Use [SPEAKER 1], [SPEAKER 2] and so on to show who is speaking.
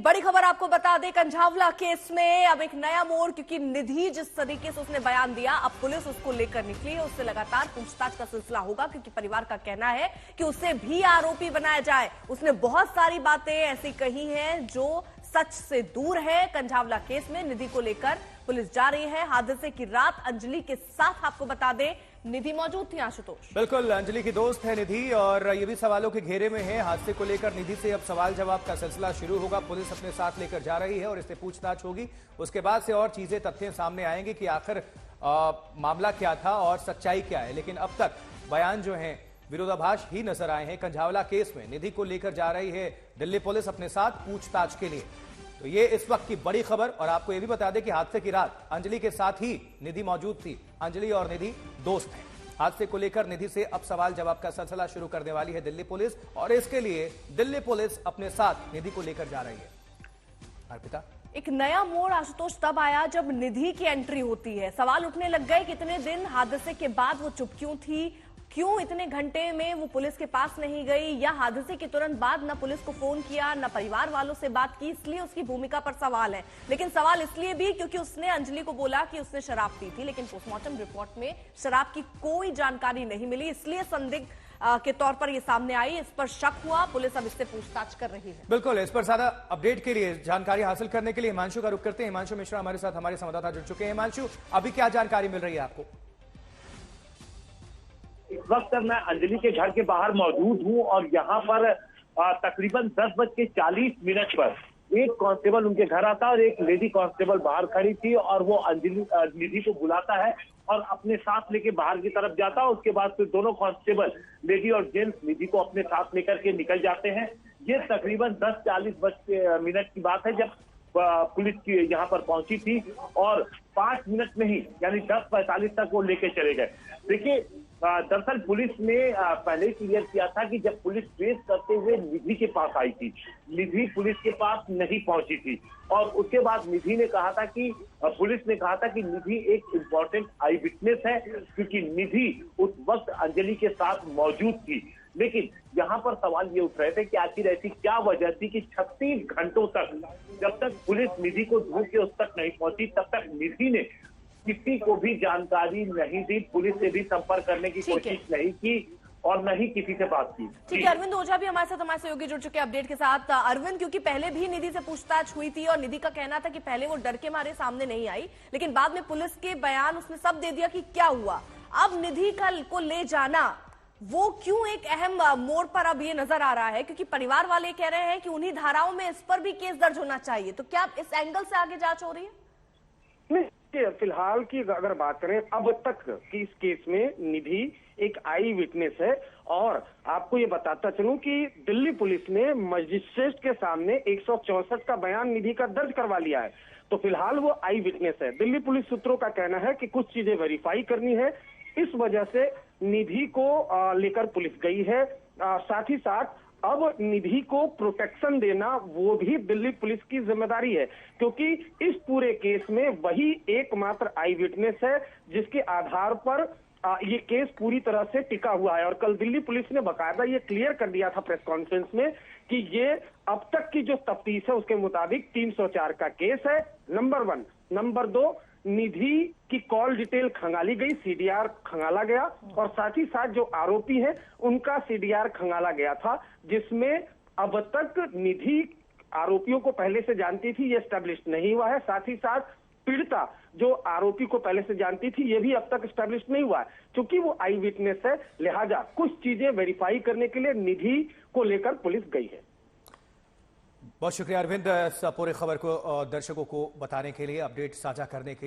[SPEAKER 1] बड़ी खबर आपको बता दें, कंझावला केस में अब एक नया मोड़, क्योंकि निधि जिस तरीके से उसने बयान दिया, अब पुलिस उसको लेकर निकली है। उससे लगातार पूछताछ का सिलसिला होगा, क्योंकि परिवार का कहना है कि उसे भी आरोपी बनाया जाए। उसने बहुत सारी बातें ऐसी कही हैं जो सच से दूर है। कंझावला केस में निधि को लेकर पुलिस जा रही है। हादसे की रात अंजलि के साथ आपको बता दें निधि मौजूद थी। आशुतोष,
[SPEAKER 2] बिल्कुल, अंजलि की दोस्त है निधि और ये भी सवालों के घेरे में है। हादसे को लेकर निधि से अब सवाल जवाब का सिलसिला शुरू होगा। पुलिस अपने साथ लेकर जा रही है और इससे पूछताछ होगी। उसके बाद से और चीजें, तथ्य सामने आएंगे कि आखिर मामला क्या था और सच्चाई क्या है। लेकिन अब तक बयान जो है विरोधाभास ही नजर आए हैं। कंझावला केस में निधि को लेकर जा रही है दिल्ली पुलिस अपने साथ पूछताछ के लिए। तो ये इस वक्त की बड़ी खबर। और आपको यह भी बता दें कि हादसे की रात अंजलि के साथ ही निधि मौजूद थी। अंजलि और निधि दोस्त हैं। हादसे को लेकर निधि से अब सवाल जवाब का सिलसिला शुरू करने वाली है दिल्ली पुलिस, और इसके लिए दिल्ली पुलिस अपने साथ निधि को लेकर जा रही है। अर्पिता,
[SPEAKER 1] एक नया मोड़ आशुतोष तब आया जब निधि की एंट्री होती है। सवाल उठने लग गए, कितने दिन हादसे के बाद वो चुप क्यों थी, क्यों इतने घंटे में वो पुलिस के पास नहीं गई, या हादसे के तुरंत बाद न पुलिस को फोन किया न परिवार वालों से बात की। इसलिए उसकी भूमिका पर सवाल है। लेकिन सवाल इसलिए भी क्योंकि उसने अंजलि को बोला कि उसने शराब पी थी, लेकिन पोस्टमार्टम रिपोर्ट में शराब की कोई जानकारी नहीं मिली। इसलिए संदिग्ध के तौर पर ये सामने आई, इस पर शक हुआ। पुलिस अब इससे पूछताछ कर रही है।
[SPEAKER 2] बिल्कुल, इस पर ज्यादा अपडेट के लिए, जानकारी हासिल करने के लिए हिमांशु का रुख करते हैं। हिमांशु मिश्रा हमारे साथ, हमारे संवाददाता जुड़ चुके हैं। हिमांशु, अभी क्या जानकारी मिल रही है आपको?
[SPEAKER 3] इस वक्त मैं अंजलि के घर के बाहर मौजूद हूं और यहाँ पर तकरीबन 10:40 पर एक कांस्टेबल उनके घर आता है और एक लेडी कांस्टेबल बाहर खड़ी थी और वो अंजलि निधि को बुलाता है और अपने साथ लेके बाहर की तरफ जाता है। उसके बाद फिर दोनों कांस्टेबल, लेडी और जेंट्स, निधि को अपने साथ लेकर के निकल जाते हैं। ये तकरीबन 10:40 की बात है जब पुलिस की यहाँ पर पहुंची थी और 5 मिनट में ही, यानी 10:45 तक वो लेके चले गए। देखिए, दरअसल पुलिस ने पहले ही क्लियर किया था कि जब पुलिस ट्रेस करते हुए निधि के पास आई थी, निधि पुलिस के पास नहीं पहुंची थी। और उसके बाद निधि ने कहा था कि पुलिस ने कहा था कि निधि एक इम्पोर्टेंट आई विटनेस है, क्योंकि निधि उस वक्त अंजलि के साथ मौजूद थी। लेकिन यहाँ पर सवाल ये उठ रहे थे कि आखिर ऐसी क्या वजह थी कि 36 घंटों तक, जब तक पुलिस निधि को ढूंढ के उस तक नहीं पहुंची, तब तक निधि ने किसी को भी जानकारी नहीं दी, पुलिस से भी संपर्क करने की कोशिश नहीं की और न ही किसी से बात की।
[SPEAKER 1] ठीक है, अरविंद ओझा भी हमारे साथ, हमारे सहयोगी जुड़ चुके अपडेट के साथ। अरविंद, क्योंकि पहले भी निधि से पूछताछ हुई थी और निधि का कहना था कि पहले वो डर के मारे सामने नहीं आई, लेकिन बाद में पुलिस के बयान उसने सब दे दिया कि क्या हुआ। अब निधि को ले जाना वो क्यों एक अहम मोड़ पर अब ये नजर आ रहा है, क्योंकि परिवार वाले कह रहे हैं कि उन्हीं धाराओं में इस पर भी केस दर्ज होना चाहिए। तो क्या इस एंगल से आगे जांच हो रही है?
[SPEAKER 4] नहीं, फिलहाल की अगर बात करें अब तक की इस केस में निधि एक आई विटनेस है। और आपको ये बताता चलूं कि दिल्ली पुलिस ने मजिस्ट्रेट के सामने 164 का बयान निधि का दर्ज करवा लिया है। तो फिलहाल वो आई विटनेस है। दिल्ली पुलिस सूत्रों का कहना है कि कुछ चीजें वेरीफाई करनी है, इस वजह से निधि को लेकर पुलिस गई है। साथ ही साथ अब निधि को प्रोटेक्शन देना वो भी दिल्ली पुलिस की जिम्मेदारी है, क्योंकि इस पूरे केस में वही एकमात्र आई विटनेस है जिसके आधार पर ये केस पूरी तरह से टिका हुआ है। और कल दिल्ली पुलिस ने बकायदा ये क्लियर कर दिया था प्रेस कॉन्फ्रेंस में कि ये अब तक की जो तफ्तीश है उसके मुताबिक 304 का केस है, नंबर 1। नंबर 2, निधि की कॉल डिटेल खंगाली गई, सीडीआर खंगाला गया, और साथ ही साथ जो आरोपी है उनका सीडीआर खंगाला गया था, जिसमें अब तक निधि आरोपियों को पहले से जानती थी, ये एस्टेब्लिश नहीं हुआ है। साथ ही साथ पीड़िता जो आरोपी को पहले से जानती थी, ये भी अब तक एस्टेब्लिश नहीं हुआ है। क्योंकि वो आई विटनेस है, लिहाजा कुछ चीजें वेरीफाई करने के लिए निधि को लेकर पुलिस गई है।
[SPEAKER 2] बहुत शुक्रिया अरविंद, पूरी खबर को दर्शकों को बताने के लिए, अपडेट साझा करने के लिए।